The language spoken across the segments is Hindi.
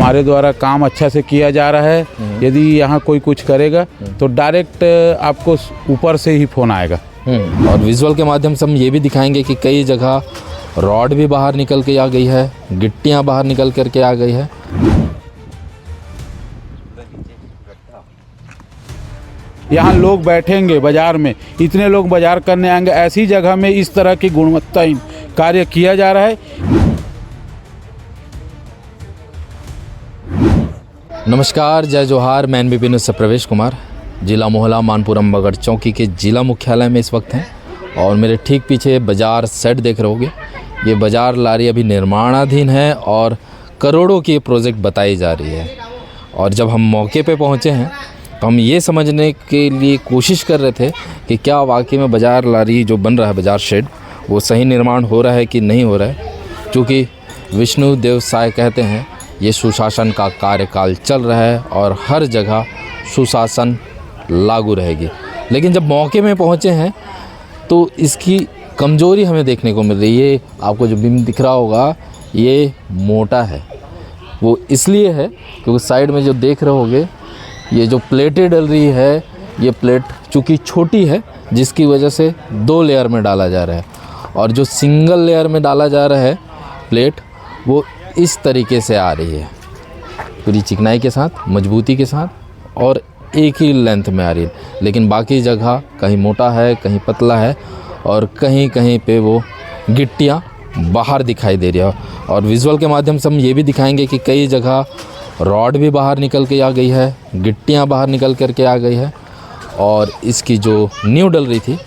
हमारे द्वारा काम अच्छा से किया जा रहा है। यदि यहाँ कोई कुछ करेगा तो डायरेक्ट आपको ऊपर से ही फ़ोन आएगा। और विजुअल के माध्यम से हम ये भी दिखाएंगे कि कई जगह रॉड भी बाहर निकल के आ गई है, गिट्टियाँ बाहर निकल करके आ गई है। यहाँ लोग बैठेंगे बाज़ार में, इतने लोग बाज़ार करने आएंगे, ऐसी जगह में इस तरह की गुणवत्ताहीन कार्य किया जा रहा है। नमस्कार, जय जोहार। मैं एनबीपी न्यूज़ से प्रवेश कुमार, जिला मोहला मानपुर अम्बागढ़ चौकी के जिला मुख्यालय में इस वक्त हैं। और मेरे ठीक पीछे बाज़ार सेट देख रहे होंगे। ये बाज़ार लारी अभी निर्माणाधीन है और करोड़ों की प्रोजेक्ट बताई जा रही है। और जब हम मौके पे पहुँचे हैं तो हम ये समझने के लिए कोशिश कर रहे थे कि क्या वाकई में बाज़ार लारी जो बन रहा है, बाज़ार शेड, वो सही निर्माण हो रहा है कि नहीं हो रहा है। क्योंकि विष्णु देव साय कहते हैं ये सुशासन का कार्यकाल चल रहा है और हर जगह सुशासन लागू रहेगी। लेकिन जब मौके में पहुँचे हैं तो इसकी कमज़ोरी हमें देखने को मिल रही है। आपको जो बीम दिख रहा होगा ये मोटा है। वो इसलिए है क्योंकि साइड में जो देख रहे होंगे ये जो प्लेटें डल रही है, ये प्लेट चूँकि छोटी है जिसकी वजह से 2 लेयर में डाला जा रहा है। और जो सिंगल लेयर में डाला जा रहा है प्लेट, वो इस तरीके से आ रही है, पूरी चिकनाई के साथ, मजबूती के साथ और एक ही लेंथ में आ रही है। लेकिन बाकी जगह कहीं मोटा है, कहीं पतला है और कहीं कहीं पे वो गिट्टियाँ बाहर दिखाई दे रही है। और विजुअल के माध्यम से हम ये भी दिखाएंगे कि कई जगह रॉड भी बाहर निकल के आ गई है, गिट्टियाँ बाहर निकल कर के आ गई है। और इसकी जो नींव डल रही थी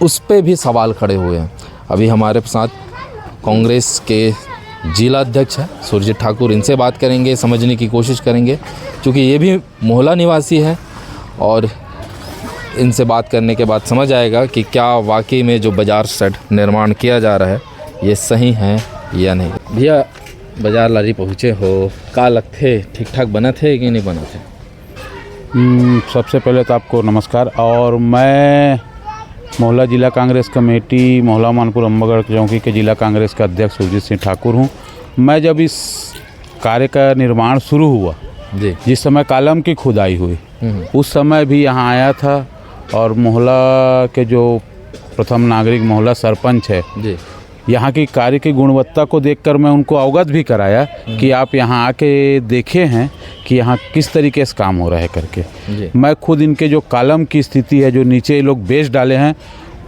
उस पे भी सवाल खड़े हुए हैं। अभी हमारे साथ कांग्रेस के जिला अध्यक्ष हैं सुरजीत ठाकुर, इनसे बात करेंगे, समझने की कोशिश करेंगे क्योंकि ये भी मोहला निवासी है। और इनसे बात करने के बाद समझ आएगा कि क्या वाकई में जो बाज़ार सेट निर्माण किया जा रहा है ये सही है या नहीं। भैया, बाज़ार लारी पहुँचे हो, का लगते ठीक ठाक बना थे कि नहीं बना थे? सबसे पहले तो आपको नमस्कार। और मैं मोहला जिला कांग्रेस कमेटी मोहला मानपुर अम्बागढ़ चौकी के जिला कांग्रेस का अध्यक्ष सुरजीत सिंह ठाकुर हूँ। मैं जब इस कार्य का निर्माण शुरू हुआ जी, जिस समय कॉलम की खुदाई हुई उस समय भी यहाँ आया था। और मोहला के जो प्रथम नागरिक मोहला सरपंच है जी, यहाँ की कार्य की गुणवत्ता को देखकर मैं उनको अवगत भी कराया कि आप यहाँ आके देखे हैं कि यहाँ किस तरीके से काम हो रहा है करके। मैं खुद इनके जो कॉलम की स्थिति है, जो नीचे लोग बेस डाले हैं,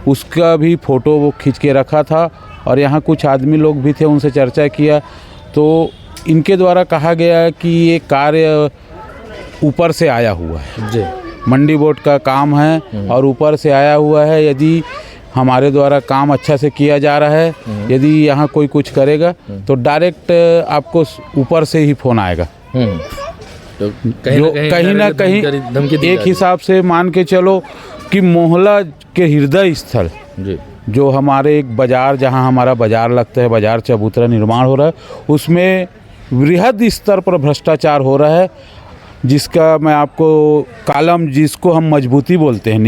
उसका भी फ़ोटो वो खींच के रखा था। और यहाँ कुछ आदमी लोग भी थे, उनसे चर्चा किया तो इनके द्वारा कहा गया कि ये कार्य ऊपर से आया हुआ है जी, मंडी बोर्ड का काम है और ऊपर से आया हुआ है। यदि हमारे द्वारा काम अच्छा से किया जा रहा है, यदि यहाँ कोई कुछ करेगा तो डायरेक्ट आपको ऊपर से ही फ़ोन आएगा। तो कहीं ना कहीं एक हिसाब से मान के चलो कि मोहला के हृदय स्थल जो हमारे एक बाज़ार, जहाँ हमारा बाज़ार लगता है, बाज़ार चबूतरा निर्माण हो रहा है, उसमें वृहद स्तर पर भ्रष्टाचार हो रहा है। जिसका मैं आपको कॉलम, जिसको हम मजबूती बोलते हैं,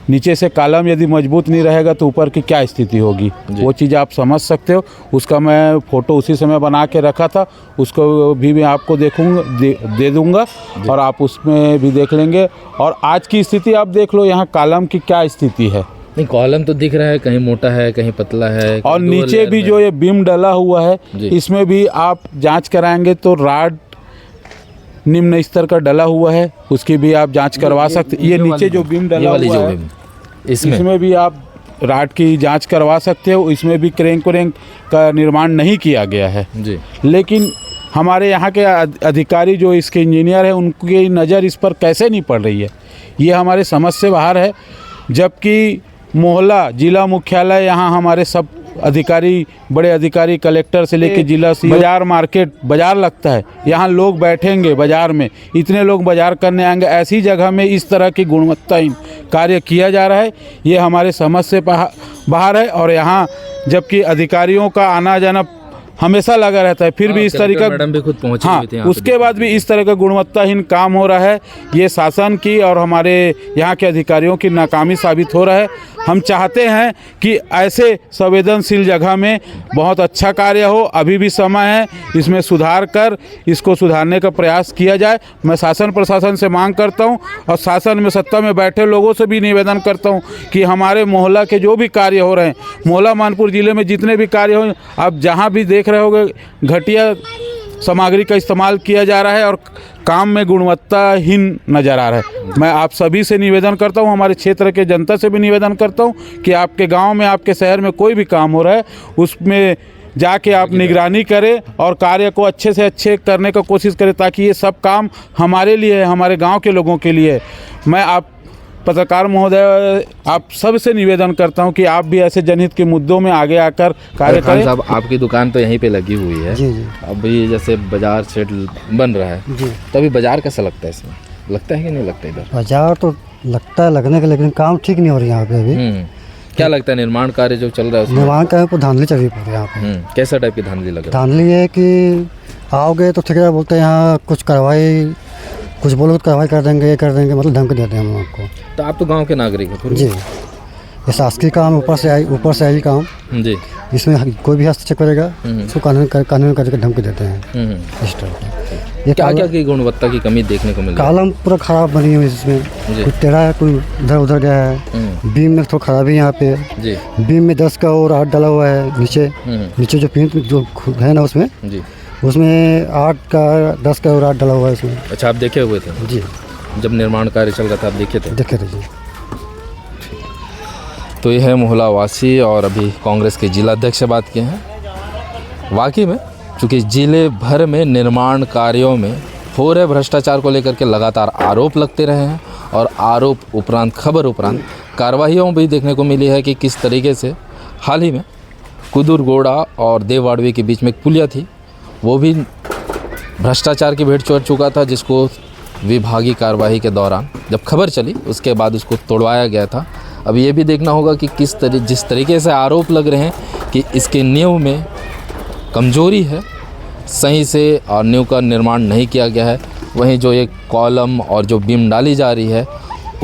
नीचे से कॉलम यदि मजबूत नहीं रहेगा तो ऊपर की क्या स्थिति होगी, वो चीज़ आप समझ सकते हो। उसका मैं फ़ोटो उसी समय बना के रखा था, उसको भी मैं आपको दे दूँगा और आप उसमें भी देख लेंगे। और आज की स्थिति आप देख लो, यहाँ कॉलम की क्या स्थिति है। नहीं, कॉलम तो दिख रहा है, कहीं मोटा है, कहीं पतला है। और नीचे भी जो ये बीम डला हुआ है, इसमें भी आप जाँच कराएँगे तो रॉड निम्न स्तर का डला हुआ है, उसकी भी आप जांच करवा सकते। ये नीचे जो बीम डला हुआ है इसमें भी आप राड की जांच करवा सकते हो। इसमें भी क्रैंक का निर्माण नहीं किया गया है जी। लेकिन हमारे यहाँ के अधिकारी जो इसके इंजीनियर हैं, उनकी नज़र इस पर कैसे नहीं पड़ रही है, ये हमारे समझ से बाहर है। जबकि मोहला जिला मुख्यालय, यहाँ हमारे सब अधिकारी, बड़े अधिकारी, कलेक्टर से लेकर जिला बाजार, मार्केट, बाजार लगता है, यहाँ लोग बैठेंगे बाजार में, इतने लोग बाजार करने आएंगे, ऐसी जगह में इस तरह की गुणवत्ताहीन कार्य किया जा रहा है, ये हमारे समझ से बाहर है। और यहाँ जबकि अधिकारियों का आना जाना हमेशा लगा रहता है, फिर भी इस तरह का मैडम भी खुद पहुंचे हाँ हुए थे यहाँ पे उसके बाद भी इस तरह का गुणवत्ताहीन काम हो रहा है। ये शासन की और हमारे यहाँ के अधिकारियों की नाकामी साबित हो रहा है। हम चाहते हैं कि ऐसे संवेदनशील जगह में बहुत अच्छा कार्य हो, अभी भी समय है, इसमें सुधार कर इसको सुधारने का प्रयास किया जाए। मैं शासन प्रशासन से मांग करता हूँ और शासन में सत्ता में बैठे लोगों से भी निवेदन करता हूँ कि हमारे मोहल्ला के जो भी कार्य हो रहे हैं, मोहल्ला मानपुर ज़िले में जितने भी कार्य हो, आप जहाँ भी देख रहे होगे घटिया सामग्री का इस्तेमाल किया जा रहा है और काम में गुणवत्ताहीन नज़र आ रहा है। मैं आप सभी से निवेदन करता हूं, हमारे क्षेत्र के जनता से भी निवेदन करता हूं कि आपके गांव में, आपके शहर में कोई भी काम हो रहा है उसमें जाके आप निगरानी करें और कार्य को अच्छे से अच्छे करने का कोशिश करें, ताकि ये सब काम हमारे लिए है, हमारे गाँव के लोगों के लिए है। मैं आप पत्रकार महोदय आप सब से निवेदन करता हूं कि आप भी ऐसे जनहित के मुद्दों में आगे आकर कार्य करें। साहब, आपकी दुकान तो यहीं पे लगी हुई है जी जी अभी, जैसे बाजार सेट बन रहा है जी। तो अभी बाजार कैसा लगता है इसमें? लगता है कि नहीं लगता इधर? बाजार तो लगता है लगने का, लेकिन काम ठीक नहीं हो रही है यहाँ पे अभी। क्या लगता है निर्माण कार्य जो चल रहा है उसमें? निर्माण कार्य पर धांधली चल रही है यहाँ पे। कैसा टाइप की धांधली लग रहा धांधली है कि आओगे तो ठेकेदार बोलते हैं यहाँ कुछ कार्रवाई, कुछ बोलो तो कार्रवाई कर देंगे, ये कर देंगे, मतलब धमकी देते हैं हम आपको। है? तो आप तो गांव के नागरिक हो फिर? जी, ये शासकीय काम ऊपर से आई काम, जी। इसमें कोई भी हस्तक्षेप करेगा उसको कानून करके धमकी देते हैं इस तरह का। ये क्या क्या की गुणवत्ता की कमी देखने को मिल रही है? कॉलम पूरा खराब बनी हुई है, इसमें कोई टेढ़ा है, कोई इधर उधर गया है। बीम में थोड़ा खराबी है यहाँ पे जी। बीम में 10 का और 8 डाला हुआ है नीचे जो पेंट जो है ना उसमें जी, उसमें 8 का 10 का और 8 डाला हुआ है उसमें। अच्छा, आप देखे हुए थे जी, जब निर्माण कार्य चल रहा था? आप देखे थे? देखे थे जी। तो ये है मोहल्ला वासी और अभी कांग्रेस के जिला अध्यक्ष से बात किए हैं। वाकई में चूँकि जिले भर में निर्माण कार्यों में हो रहे भ्रष्टाचार को लेकर के लगातार आरोप लगते रहे हैं और आरोप उपरांत खबर उपरांत कार्रवाइयों भी देखने को मिली है कि किस तरीके से हाल ही में कुदुरगोड़ा और देववाड़वी के बीच में एक पुलिया थी, वो भी भ्रष्टाचार की भेंट चढ़ चुका था, जिसको विभागीय कार्रवाई के दौरान जब खबर चली उसके बाद उसको तोड़वाया गया था। अब ये भी देखना होगा कि जिस तरीके से आरोप लग रहे हैं कि इसके नींव में कमजोरी है, सही से और नींव का निर्माण नहीं किया गया है, वहीं जो एक कॉलम और जो बीम डाली जा रही है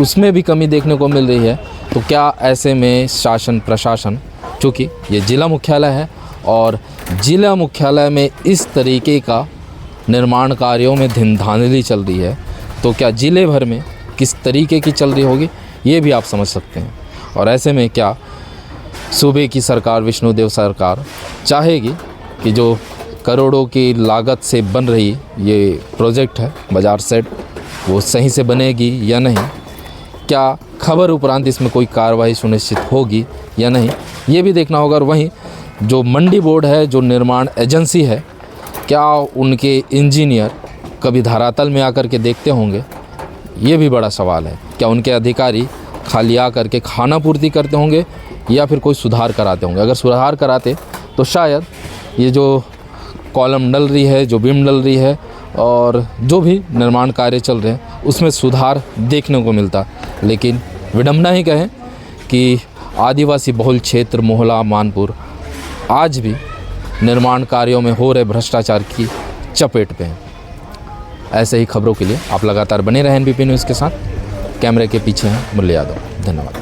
उसमें भी कमी देखने को मिल रही है। तो क्या ऐसे में शासन प्रशासन, चूँकि ये जिला मुख्यालय है और जिला मुख्यालय में इस तरीके का निर्माण कार्यों में धांधली चल रही है, तो क्या जिले भर में किस तरीके की चल रही होगी ये भी आप समझ सकते हैं। और ऐसे में क्या सूबे की सरकार, विष्णुदेव सरकार चाहेगी कि जो करोड़ों की लागत से बन रही ये प्रोजेक्ट है बाजार सेट, वो सही से बनेगी या नहीं? क्या खबर उपरांत इसमें कोई कार्रवाई सुनिश्चित होगी या नहीं, ये भी देखना होगा। और वहीं जो मंडी बोर्ड है, जो निर्माण एजेंसी है, क्या उनके इंजीनियर कभी धरातल में आकर के देखते होंगे, ये भी बड़ा सवाल है। क्या उनके अधिकारी खाली आकर के खाना पूर्ति करते होंगे या फिर कोई सुधार कराते होंगे? अगर सुधार कराते तो शायद ये जो कॉलम डल रही है, जो बीम डल रही है और जो भी निर्माण कार्य चल रहे हैं उसमें सुधार देखने को मिलता। लेकिन विडंबना ही कहें कि आदिवासी बहुल क्षेत्र मोहल्ला मानपुर आज भी निर्माण कार्यों में हो रहे भ्रष्टाचार की चपेट पे हैं। ऐसे ही खबरों के लिए आप लगातार बने रहें NBP न्यूज़ के साथ। कैमरे के पीछे हैं मुरली यादव। धन्यवाद।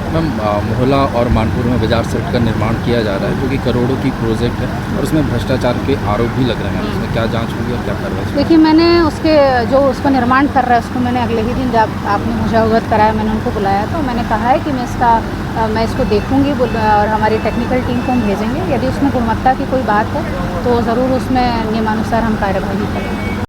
मैम, मोहल्ला और मानपुर में बाजार सेट का निर्माण किया जा रहा है जो कि करोड़ों की प्रोजेक्ट है और उसमें भ्रष्टाचार के आरोप भी लग रहे हैं, उसमें क्या जांच होगी और क्या कार्रवाई? देखिए, मैंने उसका निर्माण कर रहा है उसको मैंने अगले ही दिन जब आपने मुझे अवगत कराया, मैंने उनको बुलाया तो मैंने कहा है कि मैं इसको देखूंगी और हमारी टेक्निकल टीम को हम भेजेंगे। यदि उसमें गुणवत्ता की कोई बात है तो ज़रूर उसमें नियमानुसार हम कार्यवाही करेंगे।